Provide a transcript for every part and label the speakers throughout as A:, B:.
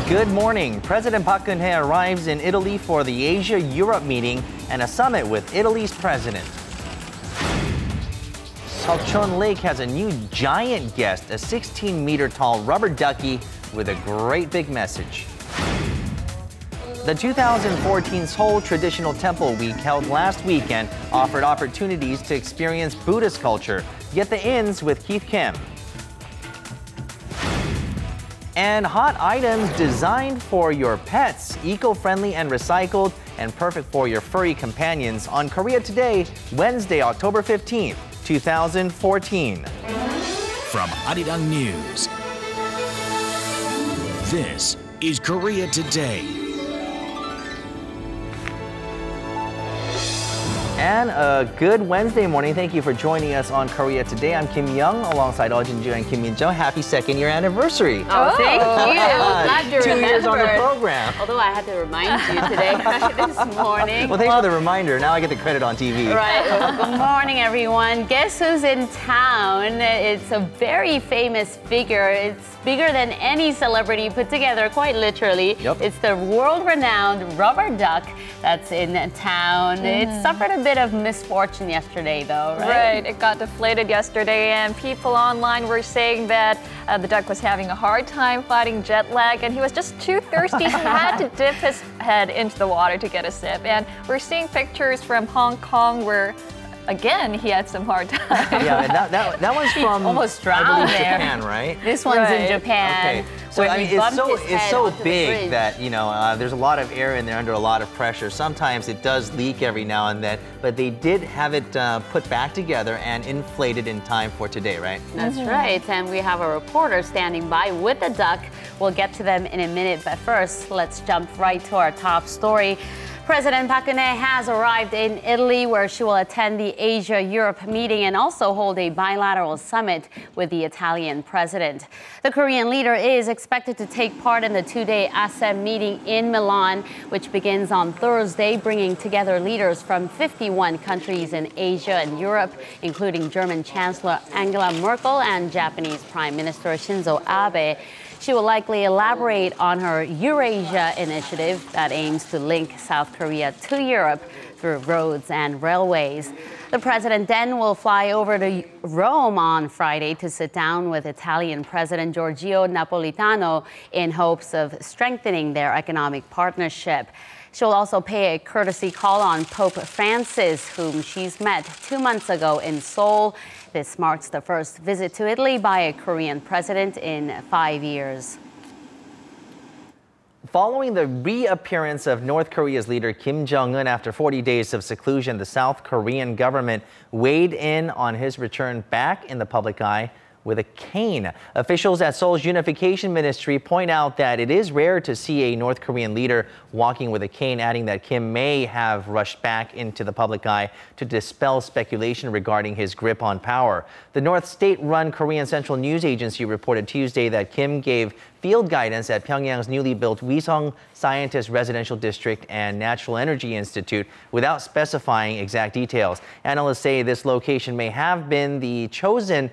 A: Good morning. President Park Geun-hye arrives in Italy for the Asia-Europe meeting and a summit with Italy's president. Seokchon Lake has a new giant guest, a 16-meter tall rubber ducky with a great big message. The 2014 Seoul Traditional Temple Week held last weekend offered opportunities to experience Buddhist culture. Get the ins with Keith Kim. And hot items designed for your pets, eco-friendly and recycled, and perfect for your furry companions on Korea Today, Wednesday, October 15th, 2014.
B: From Arirang News, this is Korea Today.
A: And a good Wednesday morning. Thank you for joining us on Korea Today. I'm Kim Young alongside Oh Jin-ju and Kim Min-jo. Happy second year anniversary.
C: Oh, thank you. Glad to
A: 2
C: remember.
A: years on the program.
C: Although I had to remind you today, this morning.
A: Well, thanks for the reminder. Now I get the credit on TV.
C: Right. Well, good morning, everyone. Guess who's in town? It's a very famous figure. It's bigger than any celebrity put together, quite literally.
A: Yep.
C: It's the world-renowned rubber duck that's in town. It suffered a bit of misfortune yesterday, though, right?
D: Right. It got deflated yesterday, and people online were saying that the duck was having a hard time fighting jet lag, and he was just too thirsty. He had to dip his head into the water to get a sip. And we're seeing pictures from Hong Kong where, again, he had some hard time.
A: Yeah, that one's from
C: almost drowned
A: I believe,
C: there.
A: Japan, right?
C: This one's
D: Right.
C: in Japan.
A: Okay. So
C: where
A: I mean,
C: he bumped his
A: it's
C: head
A: so
C: onto the
A: big
C: bridge.
A: that, you know, there's a lot of air in there under a lot of pressure. Sometimes it does leak every now and then, but they did have it put back together and inflated in time for today, right?
C: That's right, and we have a reporter standing by with the duck. We'll get to them in a minute, but first, let's jump right to our top story. President Park Geun-hye has arrived in Italy, where she will attend the Asia-Europe meeting and also hold a bilateral summit with the Italian president. The Korean leader is expected to take part in the two-day ASEM meeting in Milan, which begins on Thursday, bringing together leaders from 51 countries in Asia and Europe, including German Chancellor Angela Merkel and Japanese Prime Minister Shinzo Abe. She will likely elaborate on her Eurasia initiative that aims to link South Korea to Europe through roads and railways. The president then will fly over to Rome on Friday to sit down with Italian President Giorgio Napolitano in hopes of strengthening their economic partnership. She'll also pay a courtesy call on Pope Francis, whom she's met 2 months ago in Seoul. This marks the first visit to Italy by a Korean president in 5 years.
A: Following the reappearance of North Korea's leader Kim Jong-un after 40 days of seclusion, the South Korean government weighed in on his return back in the public eye with a cane. Officials at Seoul's Unification Ministry point out that it is rare to see a North Korean leader walking with a cane, adding that Kim may have rushed back into the public eye to dispel speculation regarding his grip on power. The North state-run Korean Central News Agency reported Tuesday that Kim gave field guidance at Pyongyang's newly built Wisong Scientist Residential District and Natural Energy Institute without specifying exact details. Analysts say this location may have been chosen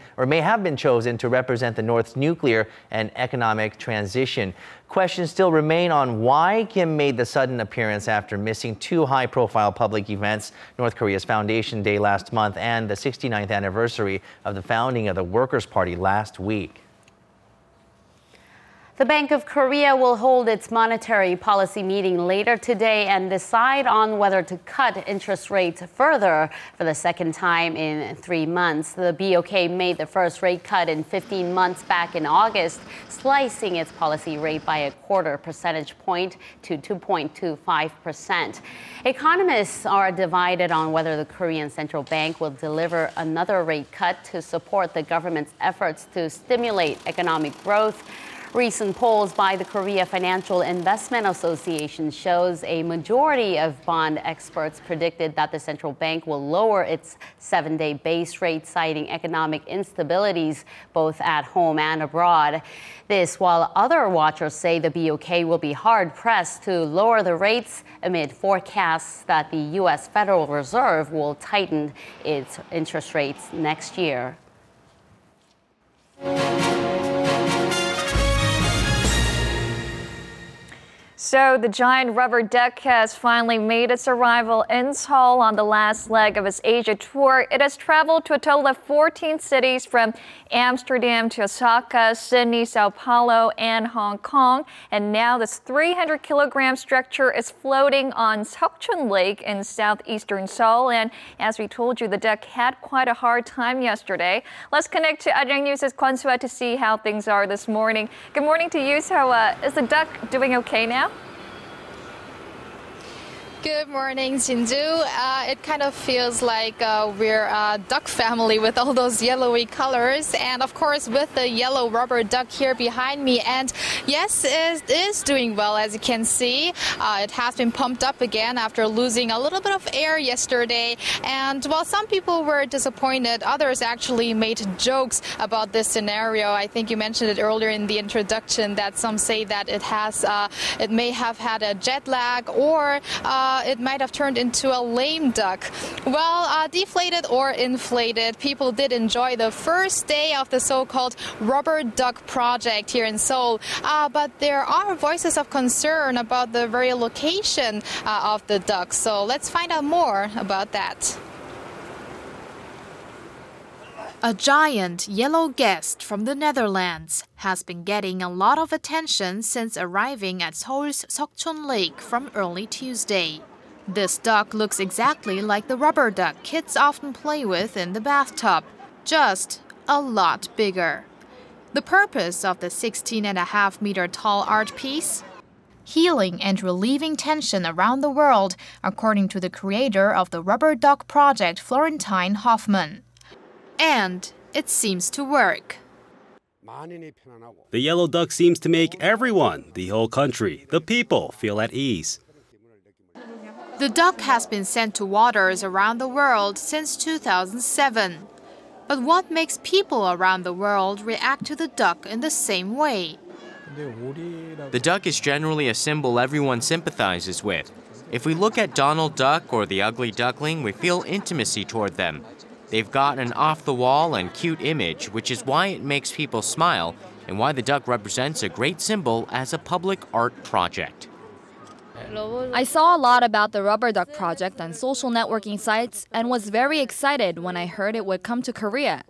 A: to represent the North's nuclear and economic transition. Questions still remain on why Kim made the sudden appearance after missing 2 high-profile public events, North Korea's Foundation Day last month and the 69th anniversary of the founding of the Workers' Party last week.
C: The Bank of Korea will hold its monetary policy meeting later today and decide on whether to cut interest rates further for the second time in 3 months. The BOK made the first rate cut in 15 months back in August, slicing its policy rate by a quarter percentage point to 2.25%. Economists are divided on whether the Korean Central Bank will deliver another rate cut to support the government's efforts to stimulate economic growth. Recent polls by the Korea Financial Investment Association shows a majority of bond experts predicted that the central bank will lower its 7-day base rate, citing economic instabilities both at home and abroad. This while other watchers say the BOK will be hard-pressed to lower the rates amid forecasts that the U.S. Federal Reserve will tighten its interest rates next year.
D: So the giant rubber duck has finally made its arrival in Seoul on the last leg of its Asia tour. It has traveled to a total of 14 cities from Amsterdam to Osaka, Sydney, Sao Paulo, and Hong Kong. And now this 300-kilogram structure is floating on Seokchon Lake in southeastern Seoul. And as we told you, the duck had quite a hard time yesterday. Let's connect to Arirang News' Kwon Soo-ah to see how things are this morning. Good morning to you, Soo-ah. Is the duck doing okay now?
E: Good morning, Jinju. It kind of feels like we're a duck family with all those yellowy colors. And of course, with the yellow rubber duck here behind me. And yes, it is doing well, as you can see. It has been pumped up again after losing a little bit of air yesterday. And while some people were disappointed, others actually made jokes about this scenario. I think you mentioned it earlier in the introduction that some say that it may have had a jet lag, or it might have turned into a lame duck. Well, deflated or inflated, people did enjoy the first day of the so-called rubber duck project here in Seoul. But there are voices of concern about the very location of the duck. So let's find out more about that. A giant yellow guest from the Netherlands has been getting a lot of attention since arriving at Seoul's Seokchon Lake from early Tuesday. This duck looks exactly like the rubber duck kids often play with in the bathtub, just a lot bigger. The purpose of the 16.5-meter tall art piece? Healing and relieving tension around the world, according to the creator of the rubber duck project, Florentine Hoffman. And it seems to work.
F: The yellow duck seems to make everyone, the whole country, the people, feel at ease.
E: The duck has been sent to waters around the world since 2007. But what makes people around the world react to the duck in the same way?
G: The duck is generally a symbol everyone sympathizes with. If we look at Donald Duck or the ugly duckling, we feel intimacy toward them. They've got an off-the-wall and cute image, which is why it makes people smile and why the duck represents a great symbol as a public art project.
H: I saw a lot about the rubber duck project on social networking sites and was very excited when I heard it would come to Korea.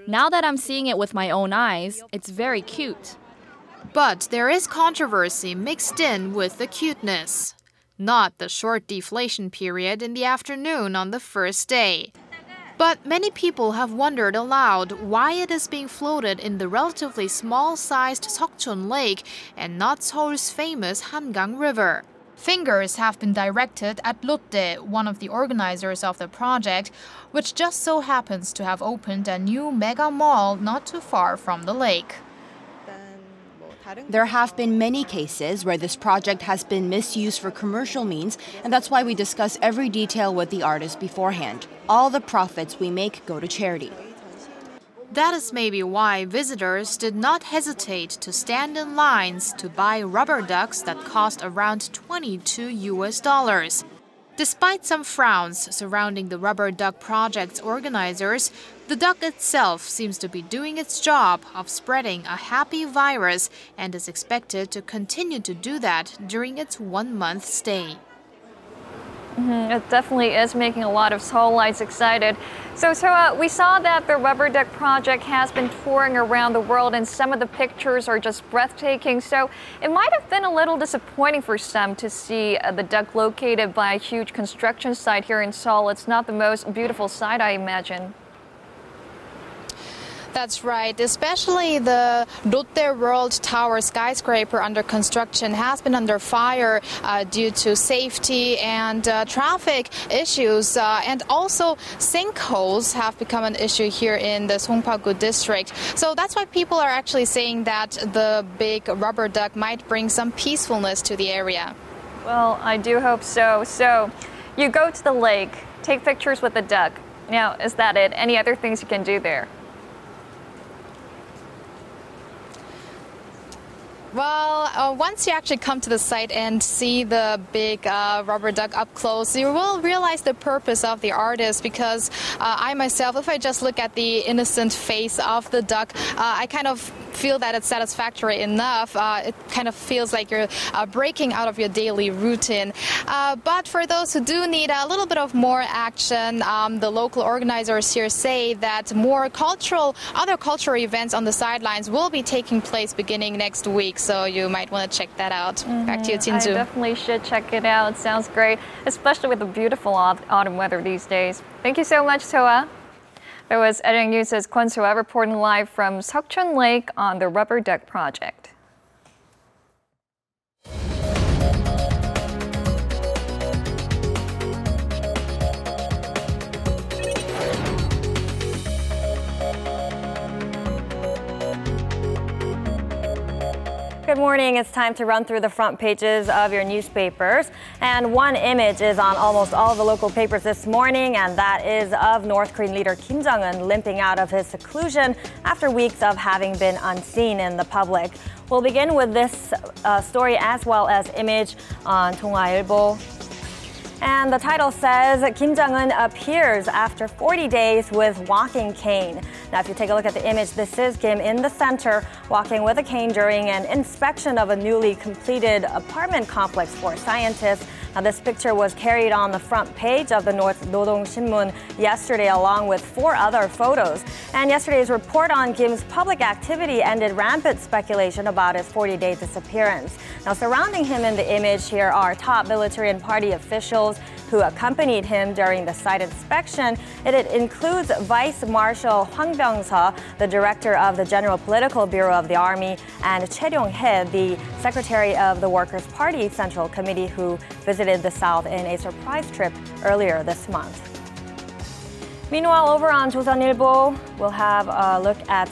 H: Now that I'm seeing it with my own eyes, it's very cute.
E: But there is controversy mixed in with the cuteness. Not the short deflation period in the afternoon on the first day. But many people have wondered aloud why it is being floated in the relatively small-sized Seokchon Lake and not Seoul's famous Hangang River. Fingers have been directed at Lotte, one of the organizers of the project, which just so happens to have opened a new mega mall not too far from the lake.
I: There have been many cases where this project has been misused for commercial means, and that's why we discuss every detail with the artist beforehand. All the profits we make go to charity.
E: That is maybe why visitors did not hesitate to stand in lines to buy rubber ducks that cost around $22. Despite some frowns surrounding the rubber duck project's organizers, the duck itself seems to be doing its job of spreading a happy virus and is expected to continue to do that during its 1-month stay.
D: It definitely is making a lot of Seoulites excited. So we saw that the rubber duck project has been touring around the world, and some of the pictures are just breathtaking. So it might have been a little disappointing for some to see the duck located by a huge construction site here in Seoul. It's not the most beautiful sight, I imagine.
E: That's right. Especially the Lotte World Tower skyscraper under construction has been under fire due to safety and traffic issues. And also sinkholes have become an issue here in the Songpa-gu district. So that's why people are actually saying that the big rubber duck might bring some peacefulness to the area.
D: Well, I do hope so. So you go to the lake, take pictures with the duck. Now, is that it? Any other things you can do there?
E: Well, once you actually come to the site and see the big rubber duck up close, you will realize the purpose of the artist, because I myself, if I just look at the innocent face of the duck, I kind of feel that it's satisfactory enough. It kind of feels like you're breaking out of your daily routine. But for those who do need a little bit of more action, the local organizers here say that more other cultural events on the sidelines will be taking place beginning next week. So you might want to check that out. Back to you, Jinju.
D: I definitely should check it out. It sounds great, especially with the beautiful autumn weather these days. Thank you so much, Toa. That was Arirang News' Kwon Soa reporting live from Seokchon Lake on the rubber duck project.
J: Good morning. It's time to run through the front pages of your newspapers. And one image is on almost all of the local papers this morning, and that is of North Korean leader Kim Jong-un limping out of his seclusion after weeks of having been unseen in the public. We'll begin with this story as well as image on 동아일보. And the title says, Kim Jong-un appears after 40 days with walking cane. Now, if you take a look at the image, this is Kim in the center, walking with a cane during an inspection of a newly completed apartment complex for scientists. Now, this picture was carried on the front page of the North Nodong Shinmun yesterday, along with 4 other photos. And yesterday's report on Kim's public activity ended rampant speculation about his 40-day disappearance. Now, surrounding him in the image here are top military and party officials who accompanied him during the site inspection. It includes Vice Marshal Hwang Byung-seo, the director of the General Political Bureau of the Army, and Choi Ryong-hae, the secretary of the Workers' Party Central Committee, who visited the South in a surprise trip earlier this month. Meanwhile, over on 조선일보, we'll have a look at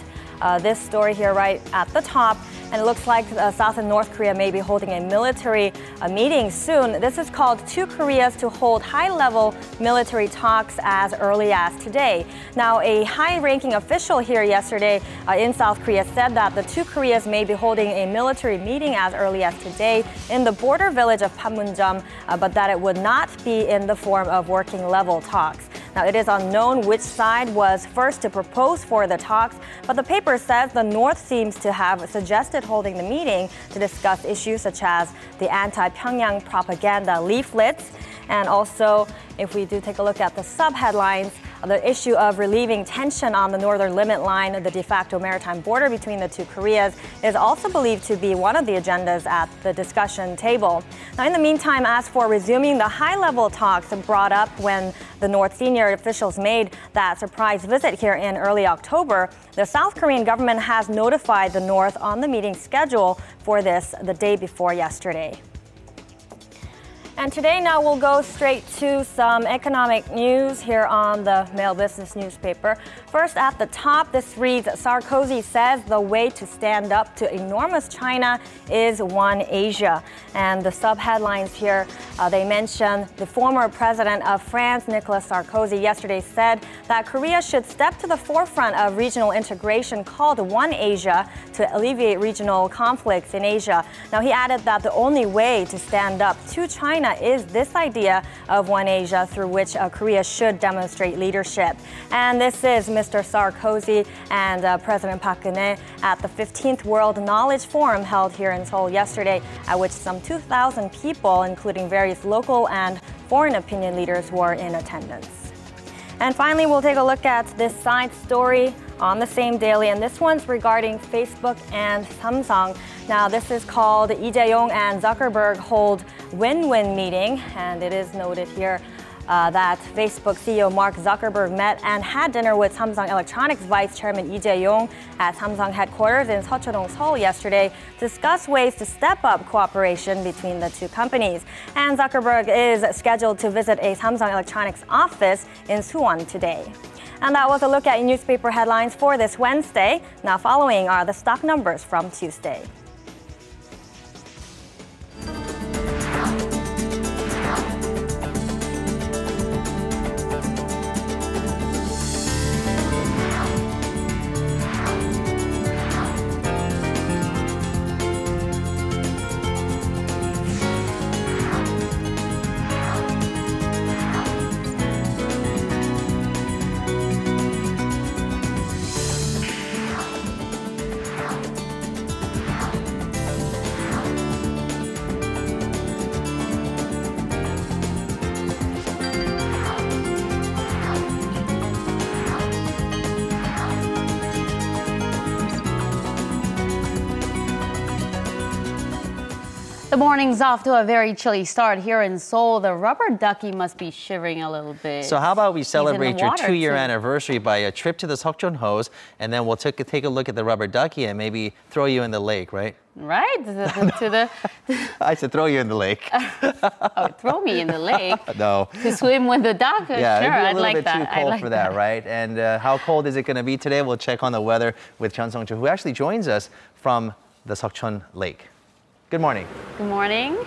J: this story here right at the top. And it looks like South and North Korea may be holding a military meeting soon. This is called Two Koreas to hold high-level military talks as early as today. Now, a high-ranking official here yesterday in South Korea said that the two Koreas may be holding a military meeting as early as today in the border village of Panmunjom, but that it would not be in the form of working-level talks. Now, it is unknown which side was first to propose for the talks, but the paper says the North seems to have suggested holding the meeting to discuss issues such as the anti-Pyongyang propaganda leaflets. And also, if we do take a look at the sub-headlines, the issue of relieving tension on the northern limit line, the de facto maritime border between the two Koreas, is also believed to be one of the agendas at the discussion table. Now, in the meantime, as for resuming the high-level talks brought up when the North senior officials made that surprise visit here in early October, the South Korean government has notified the North on the meeting schedule for this the day before yesterday. And today now we'll go straight to some economic news here on the Mail Business newspaper. First at the top, this reads, Sarkozy says the way to stand up to enormous China is One Asia. And the sub-headlines here, they mention the former president of France, Nicolas Sarkozy, yesterday said that Korea should step to the forefront of regional integration called One Asia to alleviate regional conflicts in Asia. Now, he added that the only way to stand up to China is this idea of One Asia, through which Korea should demonstrate leadership. And this is Mr. Sarkozy and President Park Geun-hye at the 15th World Knowledge Forum held here in Seoul yesterday, at which some 2,000 people, including various local and foreign opinion leaders, were in attendance. And finally, we'll take a look at this side story on the same daily, and this one's regarding Facebook and Samsung. Now, this is called Lee Jae-yong and Zuckerberg hold win-win meeting, and it is noted here that Facebook CEO Mark Zuckerberg met and had dinner with Samsung Electronics Vice Chairman Lee Jae-yong at Samsung headquarters in Seocheon, Seoul yesterday to discuss ways to step up cooperation between the two companies. And Zuckerberg is scheduled to visit a Samsung Electronics office in Suwon today. And that was a look at newspaper headlines for this Wednesday. Now following are the stock numbers from Tuesday.
C: The morning's off to a very chilly start here in Seoul. The rubber ducky must be shivering a little bit.
A: So how about we celebrate your 2-year
C: too.
A: anniversary by a trip to the Seokchon Lake, and then we'll take a look at the rubber ducky and maybe throw you in the lake, right?
C: Right?
A: I said throw you in the lake.
C: Oh, throw me in the lake?
A: No.
C: To swim with the duck?
A: Yeah,
C: sure,
A: it'd be a little bit
C: that.
A: too cold for that, right? And how cold is it going to be today? We'll check on the weather with Chun Sung-Cho, who actually joins us from the Seokchon Lake. Good morning.
C: Good morning.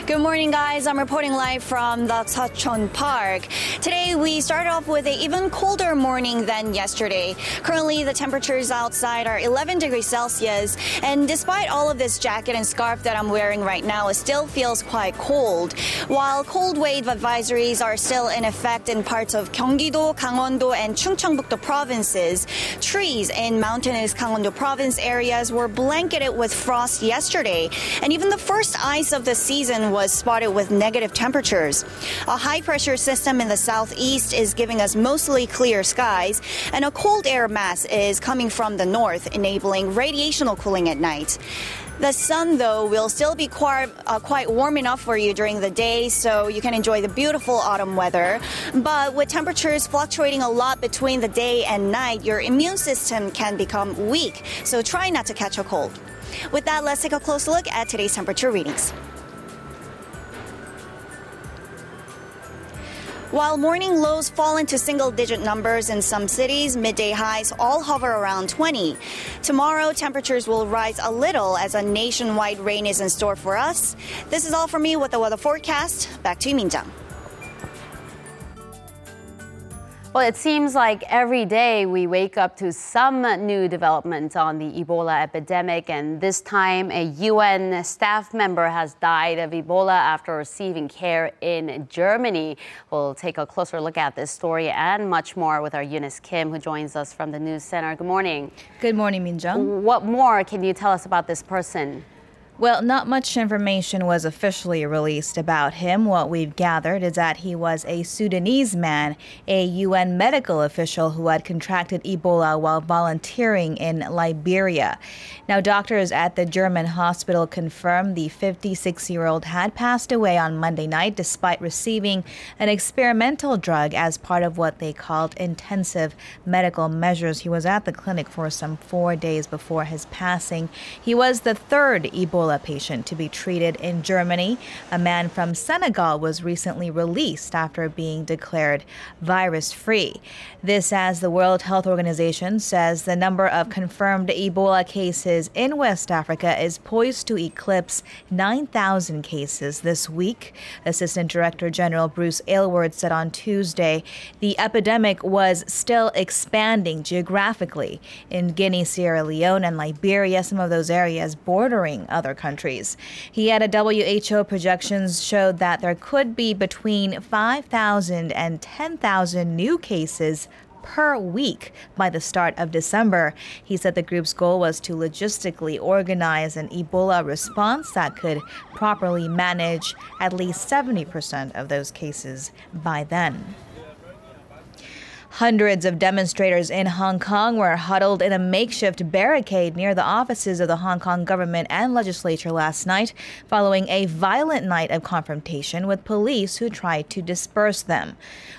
K: Good morning, guys. I'm reporting live from the Seokchon Park. Today, we started off with an even colder morning than yesterday. Currently, the temperatures outside are 11 degrees Celsius. And despite all of this jacket and scarf that I'm wearing right now, it still feels quite cold. While cold wave advisories are still in effect in parts of Gyeonggi-do, Gangwon-do, and Chungcheongbuk-do provinces, trees in mountainous Gangwon-do province areas were blanketed with frost yesterday. And even the first ice of the season was spotted with negative temperatures. A high-pressure system in the southeast is giving us mostly clear skies, and a cold air mass is coming from the north, enabling radiational cooling at night. The sun, though, will still be quite warm enough for you during the day, so you can enjoy the beautiful autumn weather. But with temperatures fluctuating a lot between the day and night, your immune system can become weak, so try not to catch a cold. With that, let's take a close look at today's temperature readings. While morning lows fall into single-digit numbers in some cities, midday highs all hover around 20. Tomorrow, temperatures will rise a little as a nationwide rain is in store for us. This is all from me with the weather forecast. Back to you, Minjang.
C: Well, it seems like every day we wake up to some new development on the Ebola epidemic, and this time a UN staff member has died of Ebola after receiving care in Germany. We'll take a closer look at this story and much more with our Eunice Kim, who joins us from the News Center. Good morning.
L: Good morning, Minjung.
C: What more can you tell us about this person?
L: Well, not much information was officially released about him. What we've gathered is that he was a Sudanese man, a UN medical official who had contracted Ebola while volunteering in Liberia. Now, doctors at the German hospital confirmed the 56-year-old had passed away on Monday night despite receiving an experimental drug as part of what they called intensive medical measures. He was at the clinic for some 4 days before his passing. He was the third Ebola patient to be treated in Germany. A man from Senegal was recently released after being declared virus-free. This as the World Health Organization says the number of confirmed Ebola cases in West Africa is poised to eclipse 9,000 cases this week. Assistant Director General Bruce Aylward said on Tuesday the epidemic was still expanding geographically in Guinea, Sierra Leone, and Liberia, some of those areas bordering other countries. He added WHO projections showed that there could be between 5,000 and 10,000 new cases per week by the start of December. He said the group's goal was to logistically organize an Ebola response that could properly manage at least 70% of those cases by then. Hundreds of demonstrators in Hong Kong were huddled in a makeshift barricade near the offices of the Hong Kong government and legislature last night, following a violent night of confrontation with police who tried to disperse them.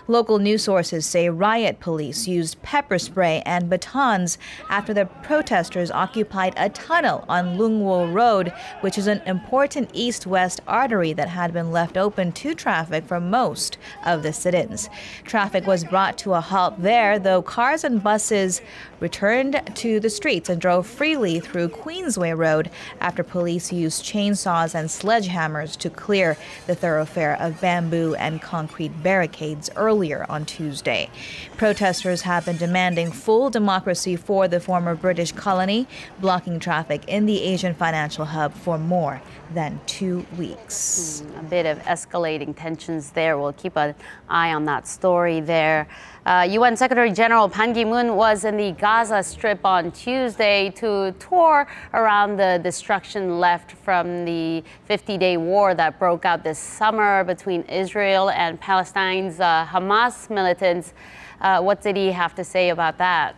L: Local news sources say riot police used pepper spray and batons after the protesters occupied a tunnel on Lung Wo Road, which is an important east-west artery that had been left open to traffic for most of the sit-ins. Traffic was brought to a halt there, though cars and buses returned to the streets and drove freely through Queensway Road after police used chainsaws and sledgehammers to clear the thoroughfare of bamboo and concrete barricades earlier on Tuesday. Protesters have been demanding full democracy for the former British colony, blocking traffic in the Asian financial hub for more than 2 weeks.
C: A bit of escalating tensions there. We'll keep an eye on that story there. UN Secretary General Ban Ki-moon was in the Gaza Strip on Tuesday to tour around the destruction left from the 50-day war that broke out this summer between Israel and Palestine's Hamas militants. What did he have to say about that?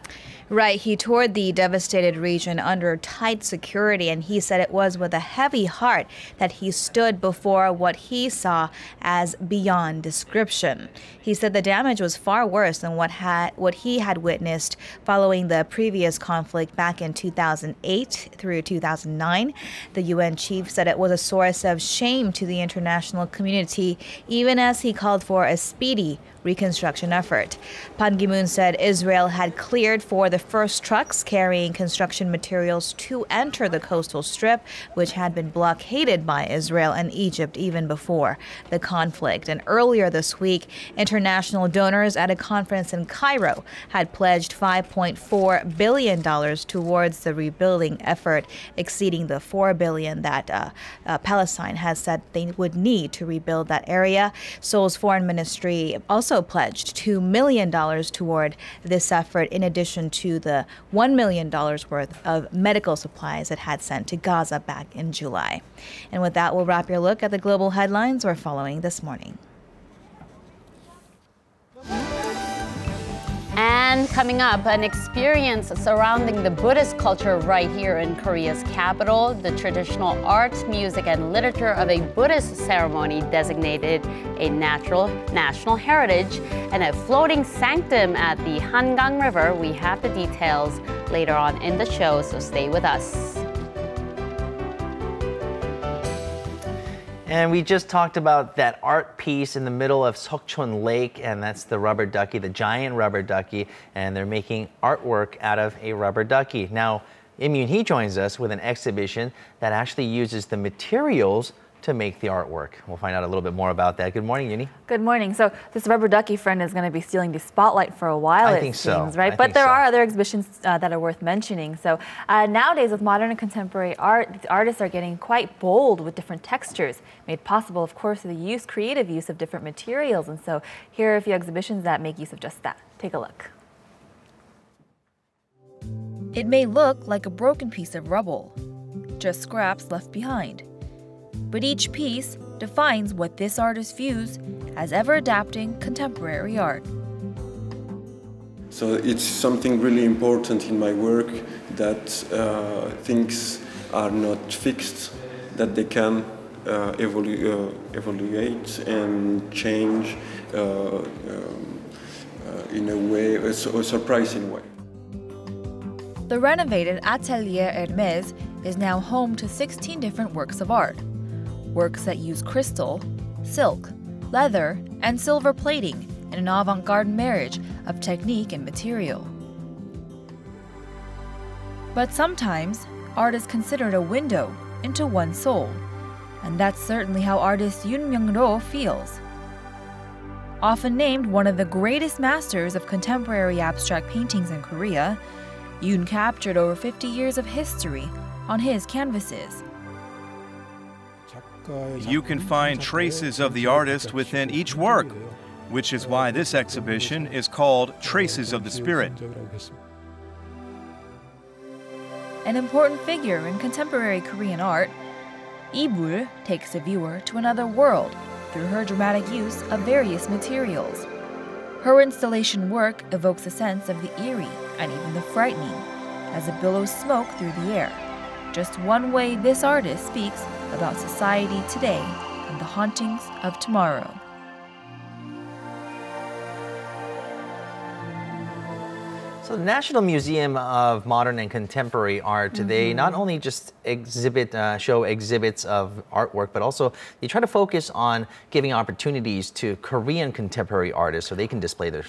L: Right, he toured the devastated region under tight security, and he said it was with a heavy heart that he stood before what he saw as beyond description. He said the damage was far worse than what he had witnessed following the previous conflict back in 2008 through 2009. The UN chief said it was a source of shame to the international community, even as he called for a speedy reconstruction effort. Ban Ki-moon said Israel had cleared for the first trucks carrying construction materials to enter the coastal strip, which had been blockaded by Israel and Egypt even before the conflict. And earlier this week, international donors at a conference in Cairo had pledged $5.4 billion towards the rebuilding effort, exceeding the $4 billion that Palestine has said they would need to rebuild that area. Seoul's foreign ministry also pledged $2 million toward this effort, in addition to the $1 million worth of medical supplies it had sent to Gaza back in July. And with that, we'll wrap your look at the global headlines we're following this morning.
C: And coming up, an experience surrounding the Buddhist culture right here in Korea's capital. The traditional art, music, and literature of a Buddhist ceremony designated a national heritage, and a floating sanctum at the Hangang River. We have the details later on in the show, so stay with us.
A: And we just talked about that art piece in the middle of Seokchon Lake, and that's the rubber ducky, the giant rubber ducky, and they're making artwork out of a rubber ducky. Now, Im Yoon-hee joins us with an exhibition that actually uses the materials to make the artwork. We'll find out a little bit more about that. Good morning, Yoon-hee.
M: Good morning. So this rubber ducky friend is going to be stealing the spotlight for a while,
A: I
M: it
A: think
M: seems,
A: so.
M: right? But there are other exhibitions that are worth mentioning. So nowadays, with modern and contemporary art, the artists are getting quite bold with different textures, made possible, of course, through the creative use of different materials. And so here are a few exhibitions that make use of just that. Take a look.
H: It may look like a broken piece of rubble, just scraps left behind. But each piece defines what this artist views as ever-adapting contemporary art.
N: So it's something really important in my work that things are not fixed, that they can evaluate and change in a way, a surprising way.
H: The renovated Atelier Hermès is now home to 16 different works of art. Works that use crystal, silk, leather, and silver plating in an avant-garde marriage of technique and material. But sometimes, art is considered a window into one's soul, and that's certainly how artist Yoon Myung-ro feels. Often named one of the greatest masters of contemporary abstract paintings in Korea, Yoon captured over 50 years of history on his canvases.
O: You can find traces of the artist within each work, which is why this exhibition is called Traces of the Spirit.
H: An important figure in contemporary Korean art, Lee takes the viewer to another world through her dramatic use of various materials. Her installation work evokes a sense of the eerie and even the frightening as it billows smoke through the air. Just one way this artist speaks about society today and the hauntings of tomorrow.
A: So the National Museum of Modern and Contemporary Art, they not only just show exhibits of artwork, but also they try to focus on giving opportunities to Korean contemporary artists so they can display their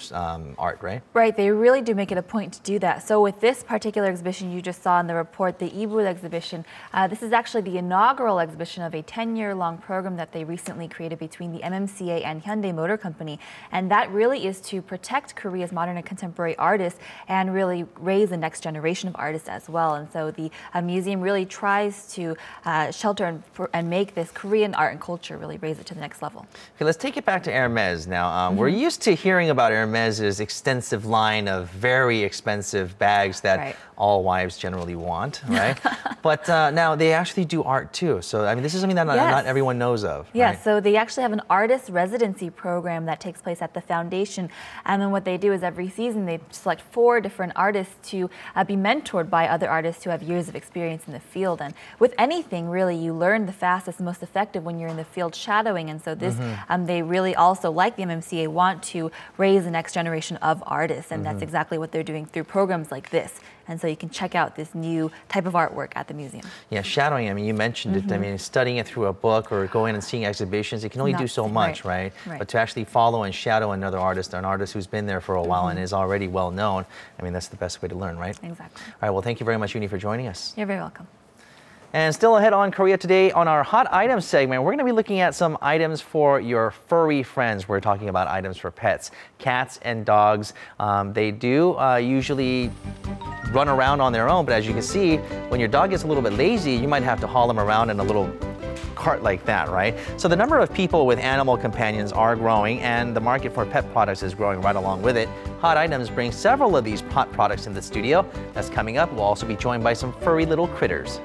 A: art, right?
M: Right, they really do make it a point to do that. So with this particular exhibition you just saw in the report, the Ibul exhibition, this is actually the inaugural exhibition of a 10-year-long program that they recently created between the MMCA and Hyundai Motor Company. And that really is to protect Korea's modern and contemporary artists and really raise the next generation of artists as well. And so the museum really tries to shelter and make this Korean art and culture, really raise it to the next level.
A: Okay, let's take it back to Hermès now. We're used to hearing about Hermès's extensive line of very expensive bags that all wives generally want, right? But now they actually do art too. So I mean, this is something that not everyone knows of.
M: Yeah,
A: right?
M: so they actually have an artist residency program that takes place at the foundation. And then what they do is every season they select 4 for different artists to be mentored by other artists who have years of experience in the field. And with anything, really, you learn the fastest and most effective when you're in the field shadowing. And so this, they really also, like the MMCA, want to raise the next generation of artists. And that's exactly what they're doing through programs like this. And so you can check out this new type of artwork at the museum.
A: Yeah, shadowing, I mean, you mentioned it. I mean, studying it through a book or going and seeing exhibitions, it can only do so much, right? But to actually follow and shadow another artist, or an artist who's been there for a while and is already well known, I mean, that's the best way to learn, right?
M: Exactly.
A: All right, well, thank you very much, Uni, for joining us.
M: You're very welcome.
A: And still ahead on Korea Today, on our Hot Items segment, we're going to be looking at some items for your furry friends. We're talking about items for pets, cats and dogs. They do usually run around on their own, but as you can see, when your dog gets a little bit lazy, you might have to haul them around in a little cart like that, right? So the number of people with animal companions are growing, and the market for pet products is growing right along with it. Hot Items brings several of these hot products in the studio. That's coming up. We'll also be joined by some furry little critters.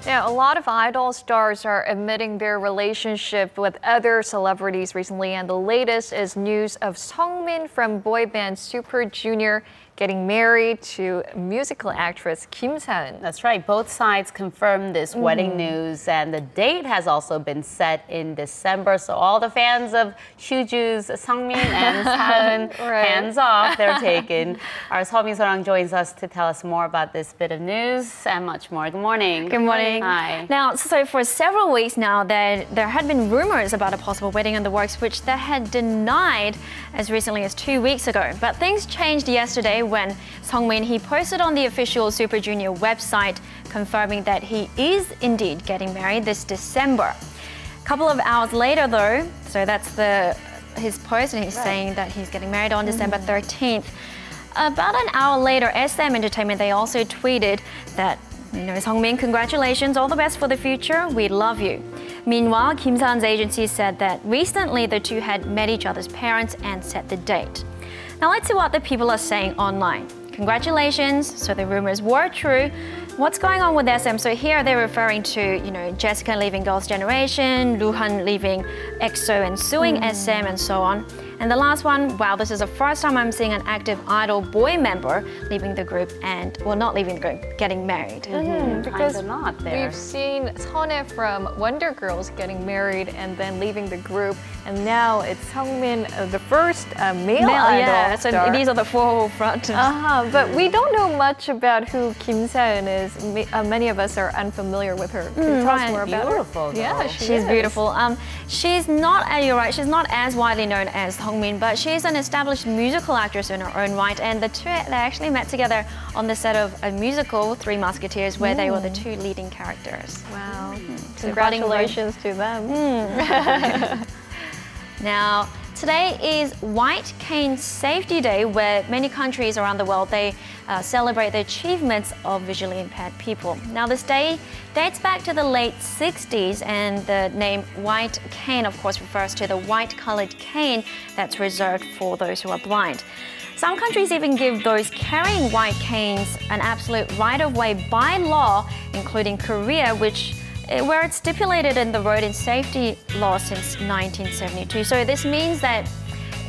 D: Yeah, a lot of idol stars are admitting their relationship with other celebrities recently, and the latest is news of Sungmin from boy band Super Junior getting married to musical actress Kim Sa-eun.
C: That's right. Both sides confirmed this wedding news, and the date has also been set in December. So all the fans of Shuju's Sungmin and Sa-eun, hands off, they're taken. Our Seomin Sorang joins us to tell us more about this bit of news and much more. Good morning.
P: Good morning.
C: Hi.
P: Now, so for several weeks now, there had been rumors about a possible wedding in the works, which they had denied as recently as 2 weeks ago. But things changed yesterday when Sungmin, he posted on the official Super Junior website confirming that he is indeed getting married this December. A couple of hours later though, so that's his post, and he's saying that he's getting married on December 13th. About an hour later, SM Entertainment, they also tweeted that, Sungmin, congratulations, all the best for the future, we love you. Meanwhile, Kim Sa-eun's agency said that recently the two had met each other's parents and set the date. Now let's see what the people are saying online. Congratulations, so the rumors were true. What's going on with SM? So here they're referring to, Jessica leaving Girls' Generation, Luhan leaving EXO and suing SM and so on. And the last one, wow, this is the first time I'm seeing an active idol boy member leaving the group and, well, not leaving the group, getting married.
D: Because
C: not there.
D: We've seen Seonhae from Wonder Girls getting married and then leaving the group, and now it's Sungmin, the first male idol
P: yeah,
D: star.
P: so these are the four fronters.
D: But we don't know much about who Kim Sa-eun is. Many of us are unfamiliar with her. Can you tell us more about
C: beautiful,
D: her? Yeah,
P: she's beautiful. She's not, you're right, she's not as widely known as Sungmin, but she's an established musical actress in her own right, and the two, they actually met together on the set of a musical, Three Musketeers, where they were the two leading characters.
D: Wow. Congratulations to them.
P: Now, today is White Cane Safety Day, where many countries around the world, they celebrate the achievements of visually impaired people. Now, this day dates back to the late 60s, and the name white cane, of course, refers to the white-colored cane that's reserved for those who are blind. Some countries even give those carrying white canes an absolute right-of-way by law, including Korea, where it's stipulated in the road and safety law since 1972. So this means that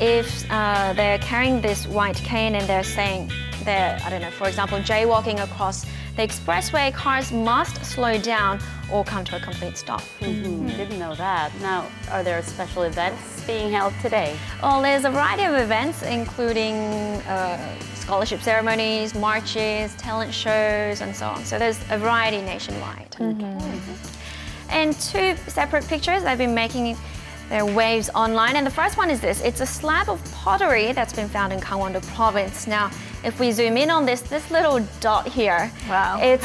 P: if they're carrying this white cane and they're saying they're, for example, jaywalking across the expressway, cars must slow down or come to a complete stop.
C: Didn't know that. Now, are there special events being held today?
P: Well, there's a variety of events, including scholarship ceremonies, marches, talent shows, and so on. So there's a variety nationwide. And two separate pictures they've been making their waves online. And the first one is this. It's a slab of pottery that's been found in Gangwon-do province. Now, if we zoom in on this little dot here,
D: wow,
P: it's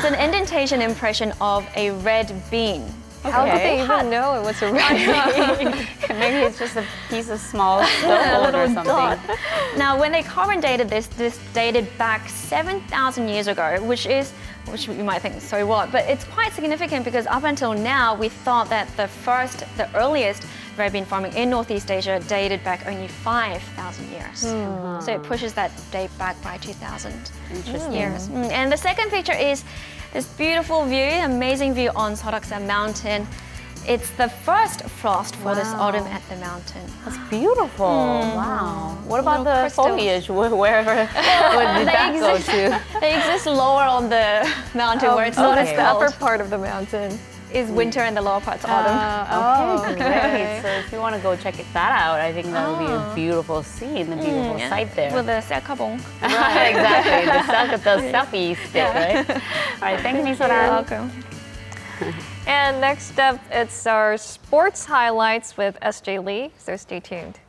P: an indentation impression of a red bean.
D: How did they even know it was a red bean?
C: Maybe it's just a piece of small stone or something.
P: Dot. Now, when they carbon dated this dated back 7,000 years ago, which you might think, so what? But it's quite significant because up until now, we thought that the earliest red bean farming in Northeast Asia dated back only 5,000 years. So it pushes that date back by 2,000 years. And the second picture is this beautiful view, amazing view on Seoraksan mountain. It's the first frost for this autumn at the mountain.
C: That's beautiful. Wow. What about the foliage? Wherever did that go to?
P: They exist lower on the mountain where it's not as
D: the
P: cold.
D: upper part of the mountain is winter and the lower part's autumn.
C: Okay, great. So if you want to go check that out, I think that would be a beautiful scene, a beautiful sight there.
P: With the Seokchon.
C: Right, exactly. The selfie stick, right? All right, thank you, Sora.
P: You're welcome.
D: And next up, it's our sports highlights with SJ Lee, so stay tuned.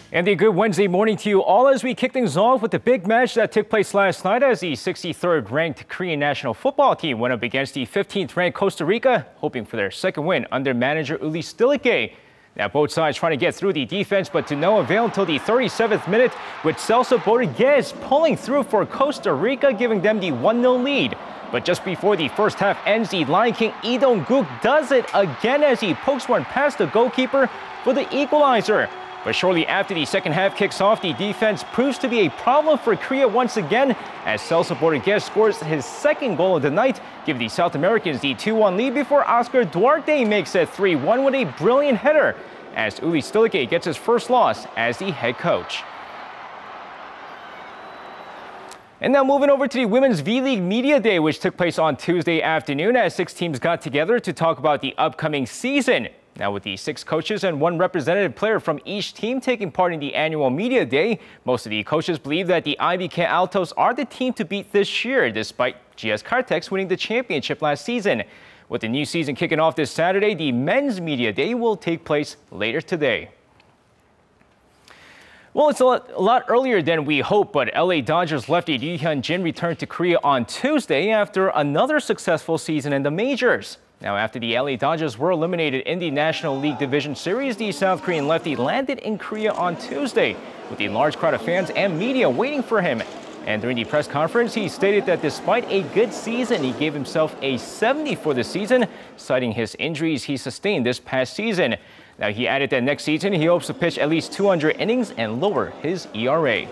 Q: And a good Wednesday morning to you all as we kick things off with the big match that took place last night as the 63rd ranked Korean national football team went up against the 15th ranked Costa Rica, hoping for their second win under manager Uli Stilicke. Now both sides trying to get through the defense, but to no avail until the 37th minute, with Celso Borges pulling through for Costa Rica, giving them the 1-0 lead. But just before the first half ends, the Lion King Lee Dong-guk does it again as he pokes one past the goalkeeper for the equalizer. But shortly after the second half kicks off, the defense proves to be a problem for Korea once again as Celso Borges scores his second goal of the night, giving the South Americans the 2-1 lead before Oscar Duarte makes it 3-1 with a brilliant header as Uli Stilicke gets his first loss as the head coach. And now moving over to the Women's V-League Media Day, which took place on Tuesday afternoon as 6 teams got together to talk about the upcoming season. Now with the 6 coaches and 1 representative player from each team taking part in the annual media day, most of the coaches believe that the IBK Altos are the team to beat this year, despite GS Caltex winning the championship last season. With the new season kicking off this Saturday, the men's media day will take place later today. Well, it's a lot earlier than we hoped, but LA Dodgers lefty Lee Hyun-jin returned to Korea on Tuesday after another successful season in the majors. Now, after the LA Dodgers were eliminated in the National League Division Series, the South Korean lefty landed in Korea on Tuesday with a large crowd of fans and media waiting for him. And during the press conference, he stated that despite a good season, he gave himself a 70 for the season, citing his injuries he sustained this past season. Now, he added that next season, he hopes to pitch at least 200 innings and lower his ERA.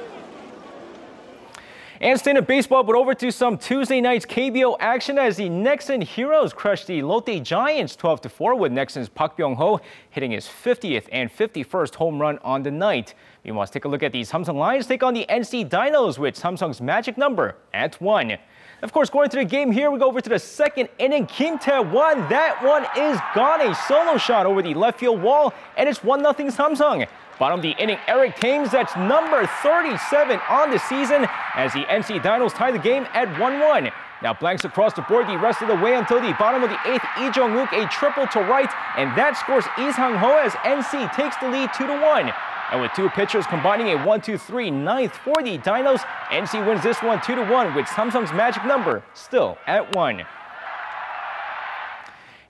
Q: And staying in baseball, but over to some Tuesday night's KBO action as the Nexen Heroes crushed the Lotte Giants 12-4 with Nexen's Park Byung-ho hitting his 50th and 51st home run on the night. Meanwhile, let's take a look at the Samsung Lions take on the NC Dinos with Samsung's magic number at 1. Of course, going to the game here, we go over to the second inning. Kim Tae-won, that one is gone. A solo shot over the left field wall, and it's 1-0 Samsung. Bottom of the inning, Eric Thames, that's number 37 on the season as the NC Dinos tie the game at 1-1. Now blanks across the board the rest of the way until the bottom of the 8th. Lee Jong-wook a triple to right, and that scores Lee Sang-ho as NC takes the lead 2-1. And with 2 pitchers combining a 1-2-3 ninth for the Dinos, NC wins this one 2-1 with Samsung's magic number still at 1.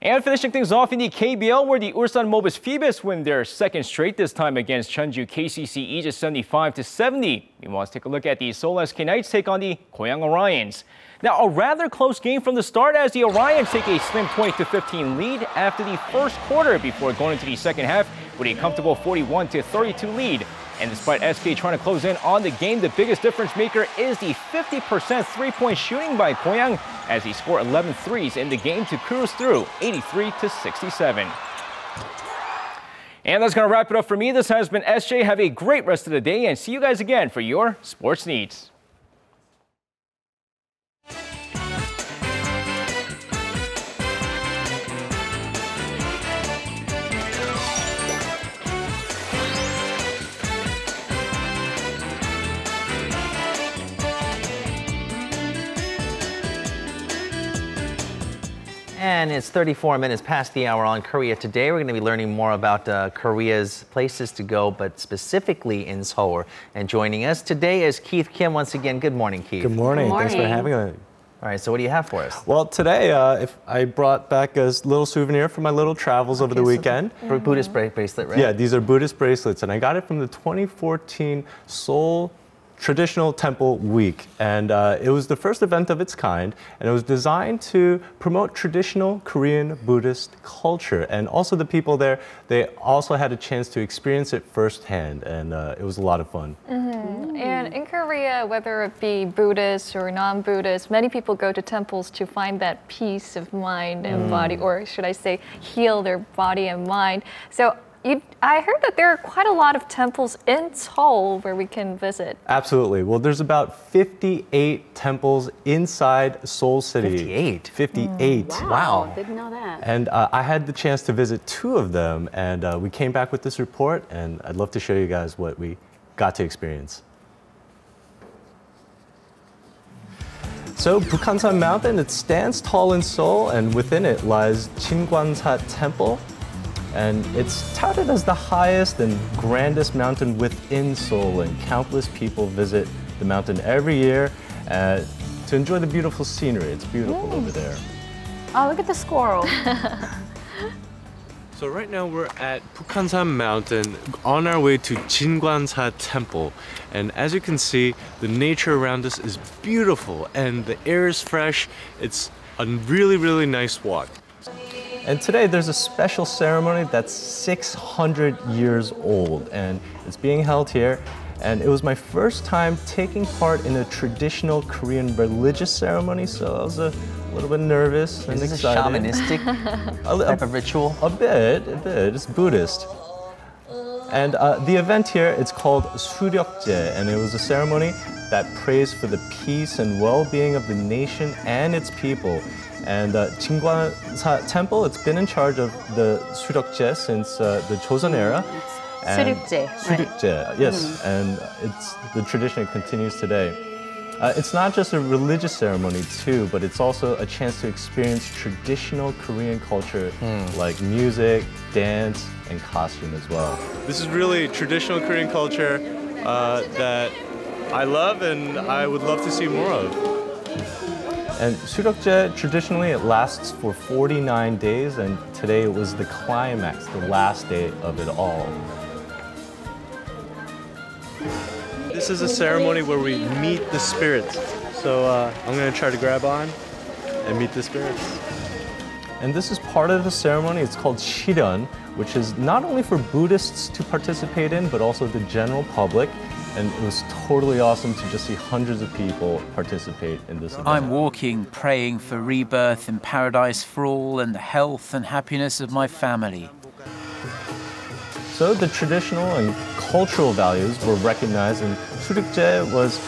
Q: And finishing things off in the KBL, where the Ulsan Mobis Phoebus win their second straight, this time against Cheonju KCC Aegis 75-70. Meanwhile, let's take a look at the Seoul SK Knights take on the Goyang Orions. Now, a rather close game from the start as the Orions take a slim 20-15 lead after the first quarter before going into the second half with a comfortable 41-32 lead. And despite SK trying to close in on the game, the biggest difference maker is the 50% three-point shooting by Goyang as he scored 11 threes in the game to cruise through 83-67. And that's going to wrap it up for me. This has been SJ. Have a great rest of the day and see you guys again for your sports needs.
A: And it's 34 minutes past the hour on Korea Today. We're going to be learning more about Korea's places to go, but specifically in Seoul. And joining us today is Keith Kim once again. Good morning, Keith.
R: Good morning. Thanks for having me.
A: All right, so what do you have for us?
R: Well, today if I brought back a little souvenir from my little travels over the weekend.
A: Buddhist bracelet, right?
R: Yeah, these are Buddhist bracelets, and I got it from the 2014 Seoul Traditional Temple Week, and it was the first event of its kind, and it was designed to promote traditional Korean Buddhist culture. And also the people there, they also had a chance to experience it firsthand, and it was a lot of fun.
D: And in Korea, whether it be Buddhist or non-Buddhist, many people go to temples to find that peace of mind and body, or should I say, heal their body and mind. So I heard that there are quite a lot of temples in Seoul where we can visit.
R: Absolutely. Well, there's about 58 temples inside Seoul City.
A: 58?
R: 58.
C: Wow, didn't know that.
R: And I had the chance to visit 2 of them, and we came back with this report, and I'd love to show you guys what we got to experience. So Bukhansan Mountain, it stands tall in Seoul, and within it lies Chingwansa Temple. And it's touted as the highest and grandest mountain within Seoul, and countless people visit the mountain every year to enjoy the beautiful scenery. It's beautiful over there.
C: Oh, look at the squirrel.
S: So right now we're at Bukhansan Mountain on our way to Chingwansa Temple. And as you can see, the nature around us is beautiful and the air is fresh. It's a really, really nice walk.
R: And today there's a special ceremony that's 600 years old, and it's being held here. And it was my first time taking part in a traditional Korean religious ceremony, so I was a little bit nervous and excited.
A: Is this a shamanistic type of ritual?
R: A bit. It's Buddhist. And the event here, it's called Seokchon, and it was a ceremony that prays for the peace and well-being of the nation and its people. And Chingwansa Temple, it's been in charge of the Seokchon since the Joseon era.
C: Seokchon,
R: yes, and the tradition continues today. It's not just a religious ceremony too, but it's also a chance to experience traditional Korean culture like music, dance, and costume as well.
S: This is really traditional Korean culture that I love and I would love to see more of.
R: And Seokchon, traditionally, it lasts for 49 days, and today it was the climax, the last day of it all.
S: This is a ceremony where we meet the spirits. So I'm going to try to grab on and meet the spirits.
R: And this is part of the ceremony. It's called Shireon, which is not only for Buddhists to participate in, but also the general public. And it was totally awesome to just see hundreds of people participate in this event.
T: I'm walking, praying for rebirth and paradise for all and the health and happiness of my family.
R: So the traditional and cultural values were recognized, and Seokchon was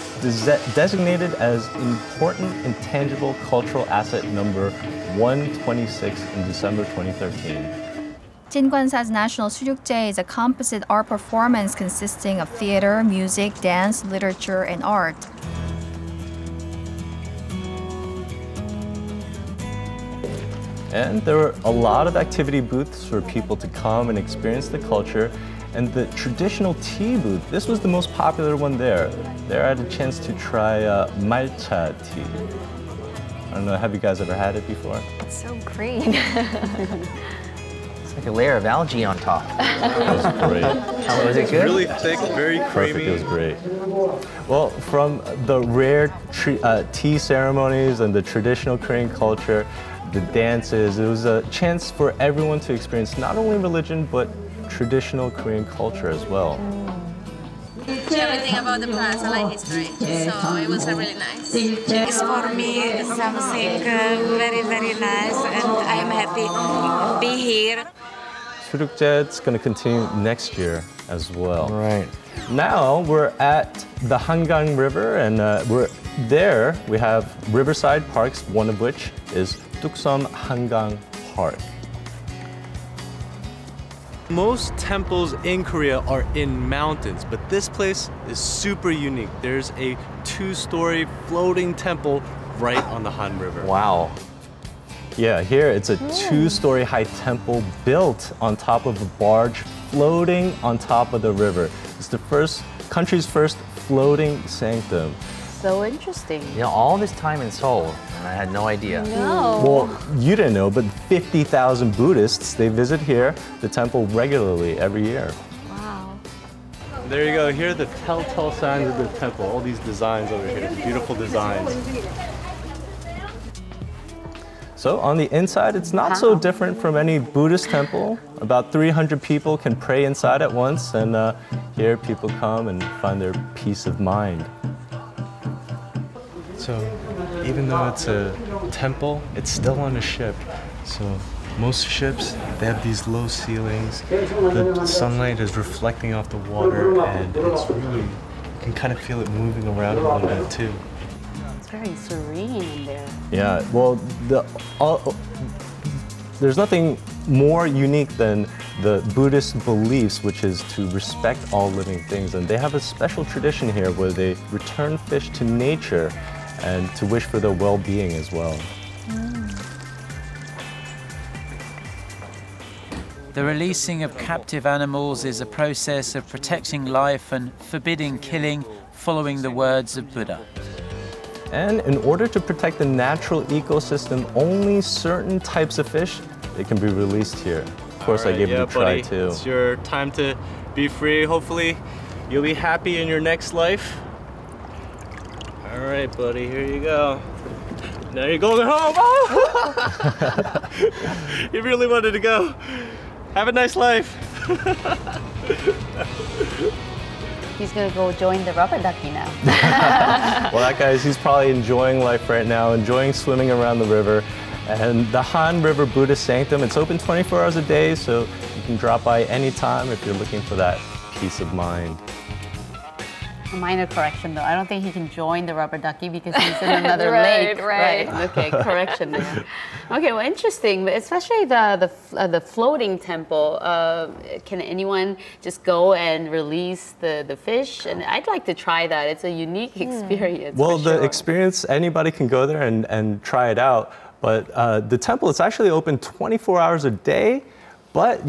R: designated as important intangible cultural asset number 126 in December 2013.
L: Chingwansa's National Seokchon is a composite art performance consisting of theater, music, dance, literature, and art.
R: And there were a lot of activity booths for people to come and experience the culture. And the traditional tea booth, this was the most popular one there. There I had a chance to try matcha tea. I don't know, have you guys ever had it before?
D: It's so green.
A: Like a layer of algae on top.
R: It was great.
A: How was it good?
S: Really thick, very creamy.
R: Perfect, it was great. Well, from the rare tea ceremonies and the traditional Korean culture, the dances, it was a chance for everyone to experience not only religion, but traditional Korean culture as well.
U: Everything about the place, I like history, so it was really nice. It's for me something very, very nice, and I'm happy to be here.
R: Seokchon is going to continue next year as well.
A: Right.
R: Now we're at the Hangang River, and we have riverside parks, one of which is Tuksom Hangang Park.
S: Most temples in Korea are in mountains, but this place is super unique. There's a 2-story floating temple right on the Han River.
A: Wow.
R: Yeah, here it's a 2-story high temple built on top of a barge floating on top of the river. It's the country's first floating sanctum.
C: So interesting.
A: You know, all this time in Seoul, I had no idea.
C: No.
R: Well, you didn't know, but 50,000 Buddhists, they visit here, the temple, regularly every year.
C: Wow.
S: There you go. Here are the telltale signs of the temple. All these designs over here, beautiful designs.
R: So on the inside, it's not so different from any Buddhist temple. About 300 people can pray inside at once, and here people come and find their peace of mind.
S: So even though it's a temple, it's still on a ship. So most ships, they have these low ceilings. The sunlight is reflecting off the water, and it's really, you can kind of feel it moving around a little bit too.
C: It's very serene in there.
R: Yeah, well, there's nothing more unique than the Buddhist beliefs, which is to respect all living things. And they have a special tradition here where they return fish to nature and to wish for their well-being as well.
T: The releasing of captive animals is a process of protecting life and forbidding killing, following the words of Buddha.
R: And in order to protect the natural ecosystem, only certain types of fish, they can be released here. Of course, I gave it a try too.
S: It's your time to be free. Hopefully, you'll be happy in your next life. All right, buddy, here you go. Now you're going home. Oh! You really wanted to go. Have a nice life.
C: He's gonna go join the rubber ducky now.
R: Well, that guy, he's probably enjoying life right now, enjoying swimming around the river. And the Hangang River Buddhist Sanctum, it's open 24 hours a day, so you can drop by anytime if you're looking for that peace of mind.
C: A minor correction though, I don't think he can join the rubber ducky because he's in another lake. Right. Okay, correction there. Okay, well, interesting, but especially the floating temple. Can anyone just go and release the fish? And I'd like to try that. It's a unique experience.
R: Well, the experience, anybody can go there and try it out. But the temple, it's actually open 24 hours a day, but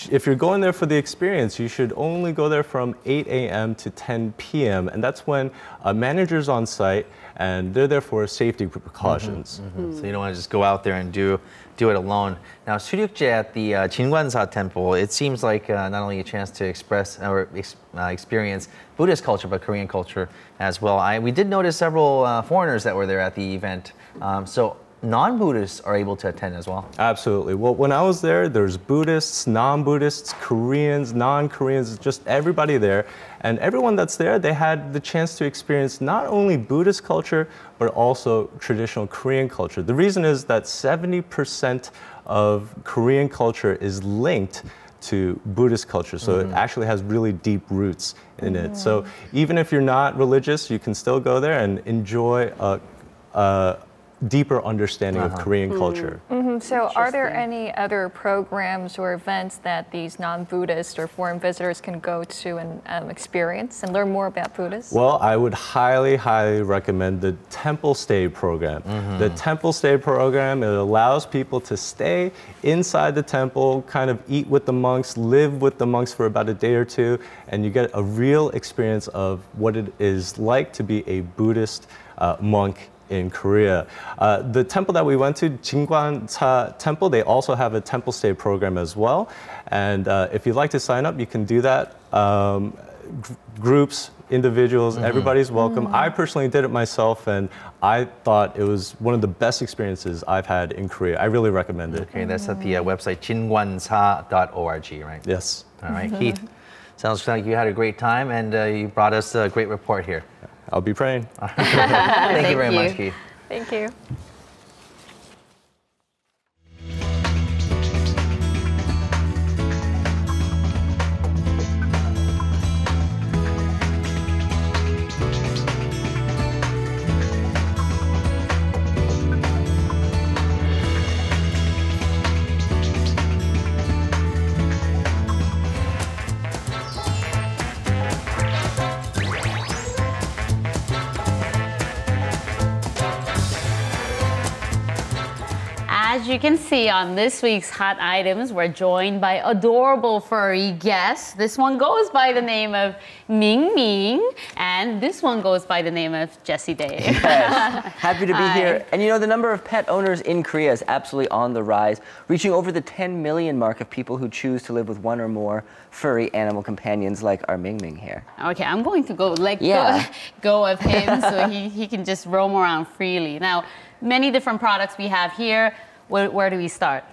R: if you're going there for the experience, you should only go there from 8 a.m. to 10 p.m. And that's when a manager's on site and they're there for safety precautions.
A: So you don't want to just go out there and do it alone. Now, 수륙제 at the Jingwansa temple, it seems like not only a chance to express or experience Buddhist culture, but Korean culture as well. We did notice several foreigners that were there at the event. So non-Buddhists are able to attend as well?
R: Absolutely. Well, when I was there, there's Buddhists, non-Buddhists, Koreans, non-Koreans, just everybody there. And everyone that's there, they had the chance to experience not only Buddhist culture, but also traditional Korean culture. The reason is that 70% of Korean culture is linked to Buddhist culture, so it actually has really deep roots in it. So even if you're not religious, you can still go there and enjoy a deeper understanding of Korean culture.
D: So are there any other programs or events that these non-Buddhist or foreign visitors can go to and experience and learn more about Buddhists?
R: Well, I would highly, highly recommend the Temple Stay program. The Temple Stay program, it allows people to stay inside the temple, kind of eat with the monks, live with the monks for about a day or two, and you get a real experience of what it is like to be a Buddhist monk in Korea. The temple that we went to, Jingwansa Temple, they also have a temple stay program as well. And if you'd like to sign up, you can do that. Groups, individuals, everybody's welcome. I personally did it myself, and I thought it was one of the best experiences I've had in Korea. I really recommend it.
A: Okay, that's at the website jingwansa.org, right?
R: Yes.
A: All right, Keith, sounds like you had a great time, and you brought us a great report here.
R: I'll be praying.
A: Thank you very much, Keith.
D: Thank you.
C: as you can see on this week's Hot Items, we're joined by adorable furry guests. This one goes by the name of Ming Ming, and this one goes by the name of Jessie Day.
B: Yes. Happy to be here. And you know, the number of pet owners in Korea is absolutely on the rise, reaching over the 10 million mark of people who choose to live with one or more furry animal companions like our Ming Ming here.
C: Okay, I'm going to go go of him so he can just roam around freely. Now, many different products we have here. Where do we start?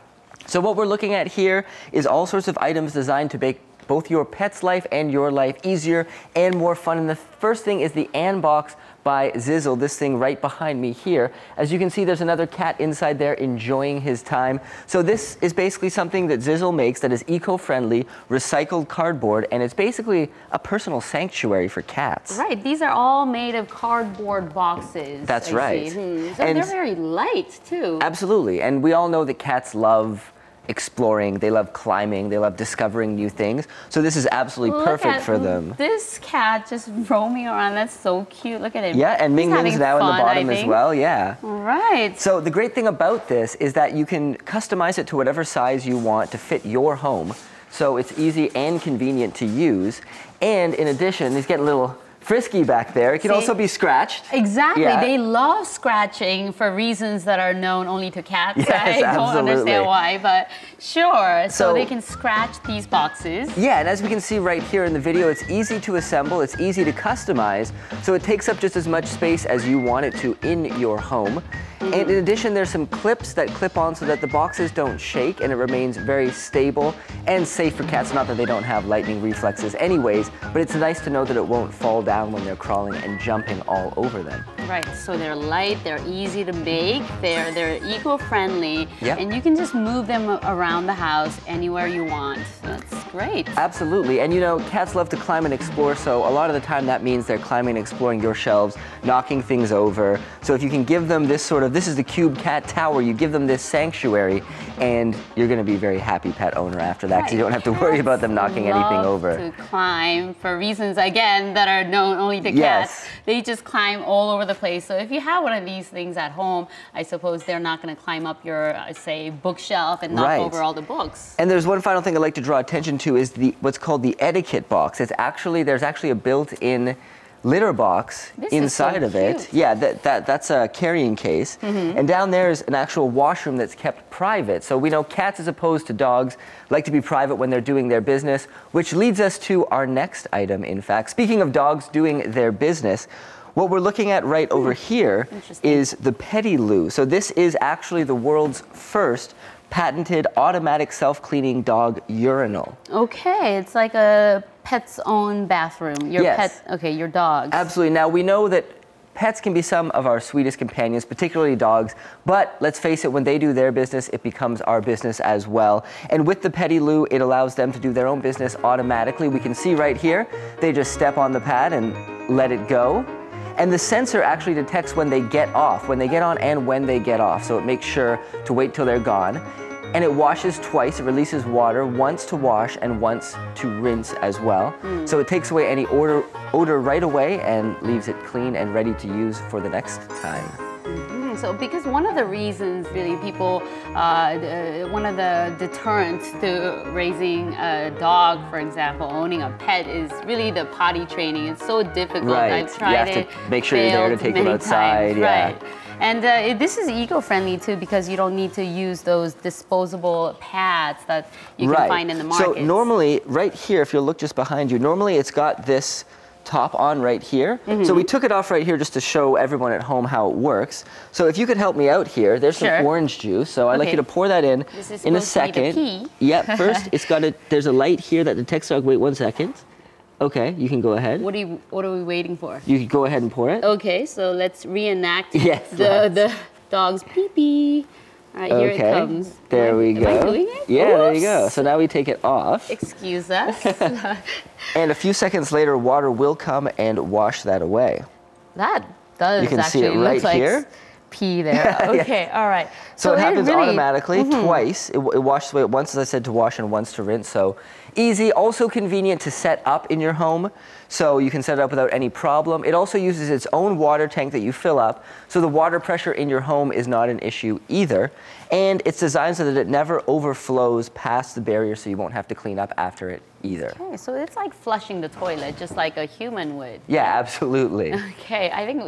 B: So what we're looking at here is all sorts of items designed to make both your pet's life and your life easier and more fun. And the first thing is the An Box by Zizzle, this thing right behind me here. As you can see, there's another cat inside there enjoying his time. So this is basically something that Zizzle makes that is eco-friendly, recycled cardboard, and it's basically a personal sanctuary for cats.
C: Right, these are all made of cardboard boxes.
B: That's right.
C: So they're very light too.
B: Absolutely, and we all know that cats love exploring, they love climbing, they love discovering new things. So this is absolutely perfect for them.
C: This cat just roaming around, that's so cute. Look at him.
B: Yeah, and Ming Ming's now in the bottom as well, yeah.
C: Right.
B: So the great thing about this is that you can customize it to whatever size you want to fit your home. So it's easy and convenient to use. And in addition, he's getting a little frisky back there. It can also be scratched.
C: Exactly.
B: Yeah.
C: They love scratching for reasons that are known only to cats.
B: Yes,
C: I don't
B: absolutely.
C: understand why, but sure. So
B: So
C: they can scratch these boxes.
B: Yeah, and as we can see right here in the video, it's easy to assemble, it's easy to customize, so it takes up just as much space as you want it to in your home. And in addition, there's some clips that clip on so that the boxes don't shake and it remains very stable and safe for cats. Not that they don't have lightning reflexes anyways, but it's nice to know that it won't fall down when they're crawling and jumping all over them.
C: Right, so they're light, they're easy to make, they're eco-friendly,
B: Yep.
C: and you can just move them around the house anywhere you want. That's great.
B: Absolutely, and you know, cats love to climb and explore, so a lot of the time that means they're climbing and exploring your shelves, knocking things over. So if you can give them this sort of, this is the Cube Cat Tower, you give them this sanctuary, and you're gonna be a very happy pet owner after that, because you don't have to worry about them knocking anything over.
C: To climb for reasons, again, that are known only to cats. They just climb all over the place. So if you have one of these things at home, I suppose they're not going to climb up your, say, bookshelf and knock over all the books.
B: And there's one final thing I'd like to draw attention to is what's called the etiquette box. There's actually a built-in litter box inside of it. Yeah, that's a carrying case. And down there is an actual washroom that's kept private. So we know cats, as opposed to dogs, like to be private when they're doing their business, which leads us to our next item, in fact. Speaking of dogs doing their business, what we're looking at right over here is the Petty Loo. So this is actually the world's first patented automatic self-cleaning dog urinal.
C: Okay, it's like a pet's own bathroom. Your pet, okay, your dog.
B: Absolutely. Now we know that pets can be some of our sweetest companions, particularly dogs, but let's face it, when they do their business, it becomes our business as well. And with the Petty Loo, it allows them to do their own business automatically. We can see right here, they just step on the pad and let it go. And the sensor actually detects when they get off, when they get on and when they get off. So it makes sure to wait till they're gone. And it washes twice, it releases water, once to wash and once to rinse as well. So it takes away any odor right away and leaves it clean and ready to use for the next time.
C: So because one of the reasons really people, one of the deterrents to raising a dog, for example, owning a pet, is really the potty training. It's so difficult.
B: Right,
C: I've tried
B: you have to make sure you're there to take them outside.
C: Right. And this is eco-friendly too, because you don't need to use those disposable pads that you can find in the market.
B: So normally, right here, if you'll look just behind you, normally it's got this top on right here. So we took it off right here just to show everyone at home how it works. So if you could help me out here, there's some orange juice. So I'd like you to pour that in a second. Yeah, first it's got there's a light here that detects dog. Wait 1 second. Okay, you can go ahead.
C: What are we waiting for?
B: You can go ahead and pour it.
C: Okay, so let's reenact the dog's pee-pee. All right, here it comes.
B: There we go.
C: Am I doing it?
B: Yeah, there you go. So now we take it off.
C: Excuse us.
B: And a few seconds later, water will come and wash that away.
C: That does
B: you can
C: actually
B: see it right
C: look
B: here.
C: like pee there. Okay, all right.
B: So it happens automatically twice. It washes away once, as I said, to wash and once to rinse. So easy, also convenient to set up in your home. so you can set it up without any problem. It also uses its own water tank that you fill up, so the water pressure in your home is not an issue either. And it's designed so that it never overflows past the barrier, so you won't have to clean up after it either.
C: Okay, so it's like flushing the toilet, just like a human would.
B: Yeah, absolutely.
C: Okay, I think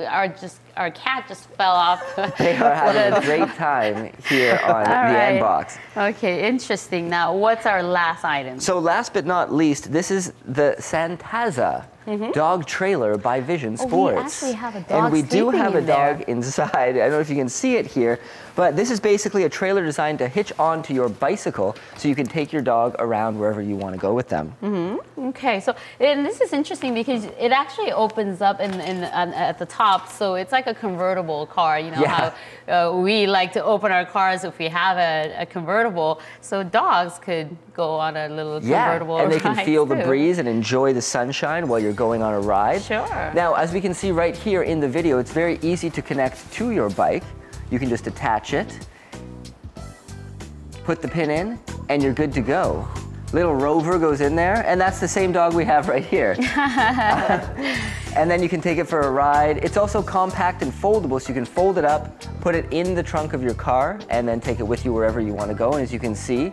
C: our cat just fell off.
B: They are having a great time here on the end box.
C: Okay, interesting. Now, what's our last item?
B: So last but not least, this is the Santaza dog trailer by Vision Sports.
C: We actually have a dog
B: and we do have a dog
C: there.
B: inside. I don't know if you can see it here, but this is basically a trailer designed to hitch onto your bicycle so you can take your dog around wherever you want to go with them.
C: Okay, so and this is interesting because it actually opens up at the top, so it's like a convertible car. You know how we like to open our cars if we have a convertible, so dogs could go on a little convertible
B: and they can
C: ride
B: feel the
C: too.
B: breeze and enjoy the sunshine while you're going on a ride.
C: Sure.
B: Now, as we can see right here in the video, it's very easy to connect to your bike. You can just attach it, put the pin in, and you're good to go. Little Rover goes in there, and that's the same dog we have right here. And then you can take it for a ride. It's also compact and foldable, so you can fold it up, put it in the trunk of your car, and then take it with you wherever you want to go. And as you can see,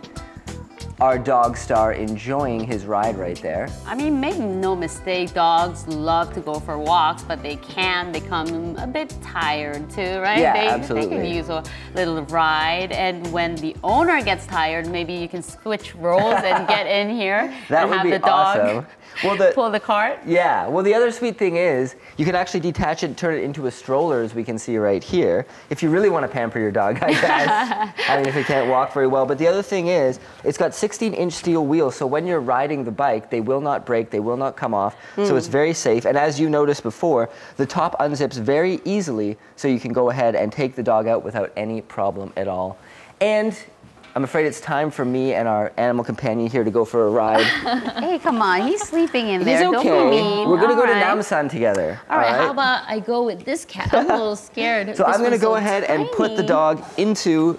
B: our dog star enjoying his ride right there.
C: I mean, make no mistake, dogs love to go for walks, but they can become a bit tired too, right?
B: Yeah,
C: They
B: absolutely.
C: can use a little ride, and when the owner gets tired, maybe you can switch roles and get in here
B: That
C: and
B: would
C: have
B: be
C: the dog
B: awesome. Well,
C: pull the cart.
B: Yeah, well, the other sweet thing is you can actually detach it and turn it into a stroller, as we can see right here, if you really want to pamper your dog, I guess. I mean, if it can't walk very well. But the other thing is it's got 16-inch steel wheels, so when you're riding the bike, they will not break, they will not come off, so it's very safe. And as you noticed before, the top unzips very easily, so you can go ahead and take the dog out without any problem at all. And I'm afraid it's time for me and our animal companion here to go for a ride.
C: Hey, come on, he's sleeping in there.
B: He's okay.
C: Don't be mean.
B: We're going to go to
C: All right.
B: Namsan together.
C: All right, how about I go with this cat? I'm a little scared.
B: So
C: This
B: I'm going to
C: one's
B: go
C: so
B: ahead and put the
C: tiny.
B: dog into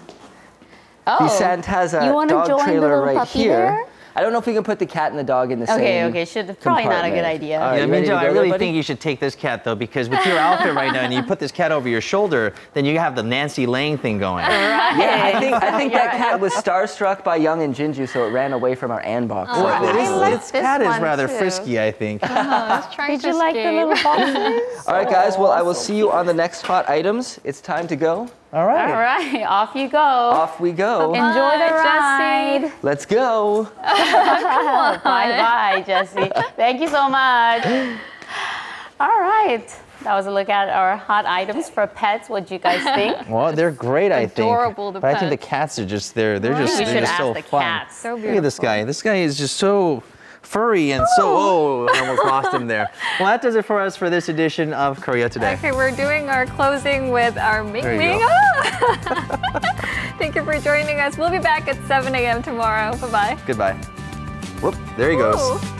B: the Santaza
C: You wanna
B: dog
C: join the
B: trailer
C: little
B: right
C: puppy
B: here.
C: there?
B: I don't know if we can put the cat and the dog in the same
C: Probably not a good
B: compartment.
C: idea.
B: All right,
A: Yeah,
B: you ready to
A: Minjo, I
B: go
A: really
B: there, buddy?
A: think you should take this cat though, because with your outfit right now, and you put this cat over your shoulder, then you have the Nancy Lang thing going.
C: Right.
B: Yeah, I think
C: You're
B: that cat was starstruck by Young and Jinju, so it ran away from our Anbox.
C: Oh, I like
A: This
C: this
A: cat is
C: one,
A: rather
C: too.
A: frisky, I think.
C: Did you like the little boxes?
B: All right, guys. Well, I will see you on the next hot items. It's time to go.
A: All right.
C: All right, off you go.
B: Off we go.
C: Enjoy the ride.
B: Let's go.
C: Bye-bye, Jessie. Thank you so much. All right. That was a look at our hot items for pets. What do you guys think?
A: Well, they're great, I think.
C: Adorable, the
A: but I think the
C: pets.
A: cats are just there. They're
C: Right.
A: just
C: We
A: they're
C: should
A: just
C: ask
A: so
C: the
A: fun.
C: cats. So
A: Look at this guy. This guy is just so furry and I almost lost him there. Well, that does it for us for this edition of Korea Today.
D: Okay, we're doing our closing with our Ming
A: There you
D: Ming.
A: go.
D: Thank you for joining us. We'll be back at 7 a.m. tomorrow. Bye-bye.
A: Goodbye. Whoop, there he goes.
D: Ooh.